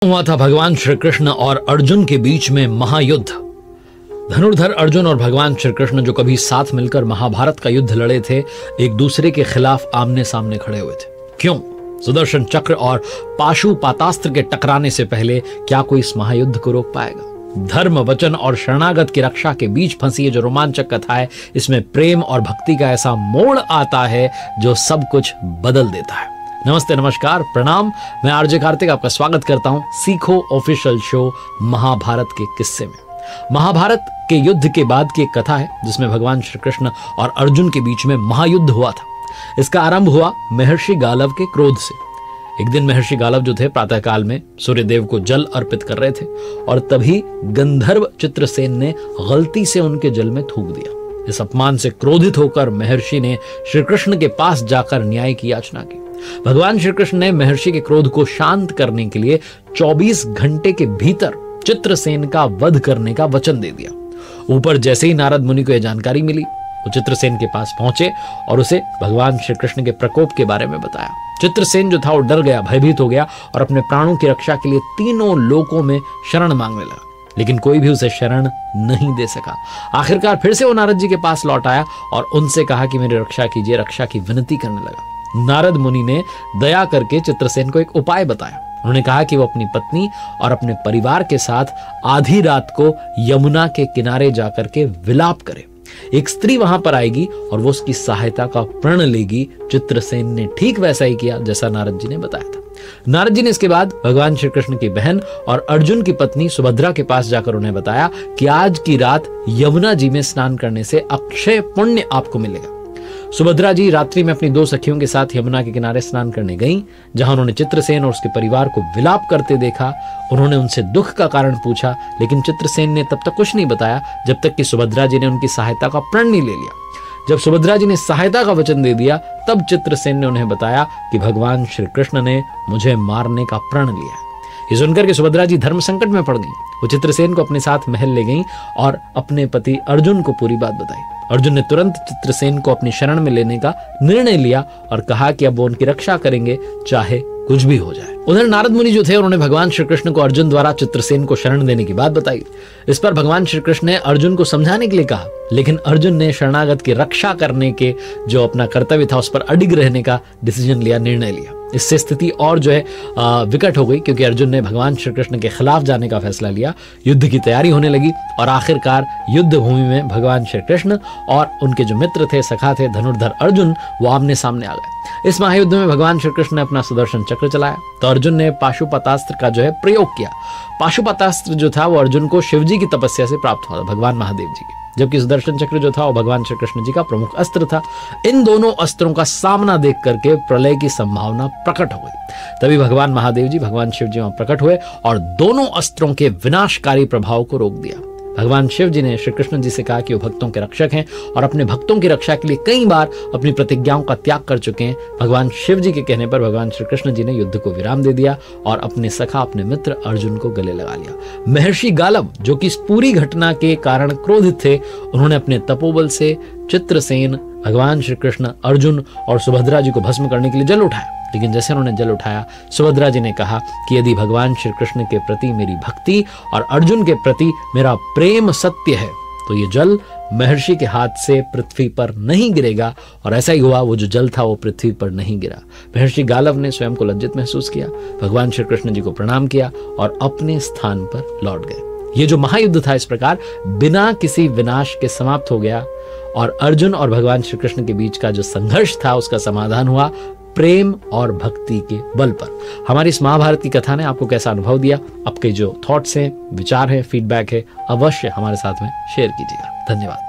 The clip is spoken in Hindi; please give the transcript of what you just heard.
हुआ था भगवान श्री कृष्ण और अर्जुन के बीच में महायुद्ध। धनुर्धर अर्जुन और भगवान श्री कृष्ण जो कभी साथ मिलकर महाभारत का युद्ध लड़े थे, एक दूसरे के खिलाफ आमने सामने खड़े हुए थे। क्यों? सुदर्शन चक्र और पाशुपातास्त्र के टकराने से पहले क्या कोई इस महायुद्ध को रोक पाएगा? धर्म, वचन और शरणागत की रक्षा के बीच फंसी ये जो रोमांचक कथा है, इसमें प्रेम और भक्ति का ऐसा मोड़ आता है जो सब कुछ बदल देता है। नमस्ते, नमस्कार, प्रणाम। मैं आरजे कार्तिक आपका स्वागत करता हूं सीखो ऑफिशियल शो महाभारत के किस्से में। महाभारत के युद्ध के बाद की एक कथा है जिसमें भगवान श्री कृष्ण और अर्जुन के बीच में महायुद्ध हुआ था। इसका आरंभ हुआ महर्षि गालव के क्रोध से। एक दिन महर्षि गालव जो थे प्रातःकाल में सूर्यदेव को जल अर्पित कर रहे थे और तभी गंधर्व चित्रसेन ने गलती से उनके जल में थूक दिया। इस अपमान से क्रोधित होकर महर्षि ने श्री कृष्ण के पास जाकर न्याय की याचना की। भगवान श्री कृष्ण ने महर्षि के क्रोध को शांत करने के लिए 24 घंटे के भीतर चित्रसेन का वध करने का वचन दे दिया। ऊपर जैसे ही नारद मुनि को यह जानकारी मिली, वो चित्रसेन के पास पहुंचे और उसे भगवान श्री कृष्ण के प्रकोप के बारे में बताया। चित्रसेन जो था वो डर गया, भयभीत हो गया और अपने प्राणों की रक्षा के लिए तीनों लोकों में शरण मांगने लगा, लेकिन कोई भी उसे शरण नहीं दे सका। आखिरकार फिर से वो नारद जी के पास लौट आया और उनसे कहा कि मेरी रक्षा कीजिए, रक्षा की विनती करने लगा। नारद मुनि ने दया करके चित्रसेन को एक उपाय बताया। उन्होंने कहा कि वो अपनी पत्नी और अपने परिवार के साथ आधी रात को यमुना के किनारे जाकर के विलाप करे। एक स्त्री वहां पर आएगी और वो उसकी सहायता का प्रण लेगी। चित्रसेन ने ठीक वैसा ही किया जैसा नारद जी ने बताया था। नारद जी ने इसके बाद भगवान श्री कृष्ण की बहन और अर्जुन की पत्नी सुभद्रा के पास जाकर उन्हें बताया कि आज की रात यमुना जी में स्नान करने से अक्षय पुण्य आपको मिलेगा। सुभद्रा जी रात्रि में अपनी दो सखियों के साथ यमुना के किनारे स्नान करने गईं, जहां उन्होंने चित्रसेन और उसके परिवार को विलाप करते देखा। उन्होंने उनसे दुख का कारण पूछा, लेकिन चित्रसेन ने तब तक कुछ नहीं बताया जब तक कि सुभद्रा जी ने उनकी सहायता का प्रण नहीं ले लिया। जब सुभद्रा जी ने सहायता का वचन दे दिया, तब चित्रसेन ने उन्हें बताया कि भगवान श्री कृष्ण ने मुझे मारने का प्रण लिया है। ये सुनकर के सुभद्रा जी धर्म संकट में पड़ गई। वो चित्रसेन को अपने साथ महल ले गईं और अपने पति अर्जुन को पूरी बात बताई। अर्जुन ने तुरंत चित्रसेन को अपनी शरण में लेने का निर्णय लिया और कहा कि अब वो उनकी रक्षा करेंगे, चाहे कुछ भी हो जाए। उधर नारद मुनि जो थे, उन्होंने भगवान श्री कृष्ण को अर्जुन द्वारा चित्रसेन को शरण देने की बात बताई। इस पर भगवान श्री कृष्ण ने अर्जुन को समझाने के लिए कहा, लेकिन अर्जुन ने शरणागत की रक्षा करने के जो अपना कर्तव्य था उस पर अडिग रहने का डिसीजन लिया, निर्णय लिया। इससे स्थिति और जो है विकट हो गई, क्योंकि अर्जुन ने भगवान श्री कृष्ण के खिलाफ जाने का फैसला लिया। युद्ध की तैयारी होने लगी और आखिरकार युद्ध भूमि में भगवान श्री कृष्ण और उनके जो मित्र थे, सखा थे, धनुर्धर अर्जुन, वो आमने सामने आ गए। इस महायुद्ध में भगवान श्री कृष्ण ने अपना सुदर्शन चक्र चलाया तो अर्जुन ने पाशुपतास्त्र का जो है प्रयोग किया। पाशुपतास्त्र जो था वो अर्जुन को शिवजी की तपस्या से प्राप्त हुआ था, भगवान महादेव जी की, जबकि सुदर्शन चक्र जो था वो भगवान श्री कृष्ण जी का प्रमुख अस्त्र था। इन दोनों अस्त्रों का सामना देख करके प्रलय की संभावना प्रकट हो गई। तभी भगवान महादेव जी, भगवान शिव जी वहां प्रकट हुए और दोनों अस्त्रों के विनाशकारी प्रभाव को रोक दिया। भगवान शिव जी ने श्री कृष्ण जी से कहा कि वो भक्तों के रक्षक हैं और अपने भक्तों की रक्षा के लिए कई बार अपनी प्रतिज्ञाओं का त्याग कर चुके हैं। भगवान शिव जी के कहने पर भगवान श्री कृष्ण जी ने युद्ध को विराम दे दिया और अपने सखा, अपने मित्र अर्जुन को गले लगा लिया। महर्षि गालव, जो कि इस पूरी घटना के कारण क्रोधित थे, उन्होंने अपने तपोबल से चित्रसेन, भगवान श्री कृष्ण, अर्जुन और सुभद्रा जी को भस्म करने के लिए जल उठाया। लेकिन जैसे उन्होंने जल उठाया, सुभद्रा जी ने कहा कि यदि भगवान श्री कृष्ण के प्रति मेरी भक्ति और अर्जुन के प्रति मेरा प्रेम सत्य है तो ये जल महर्षि के हाथ से पृथ्वी पर नहीं गिरेगा। और ऐसा ही हुआ, वो जो जल था वो पृथ्वी पर नहीं गिरा। महर्षि गालव ने स्वयं को लज्जित महसूस किया, भगवान श्री कृष्ण जी को प्रणाम किया और अपने स्थान पर लौट गए। ये जो महायुद्ध था इस प्रकार बिना किसी विनाश के समाप्त हो गया और अर्जुन और भगवान श्री कृष्ण के बीच का जो संघर्ष था उसका समाधान हुआ प्रेम और भक्ति के बल पर। हमारी इस महाभारत की कथा ने आपको कैसा अनुभव दिया? आपके जो थॉट्स हैं, विचार है, फीडबैक है, अवश्य हमारे साथ में शेयर कीजिएगा। धन्यवाद।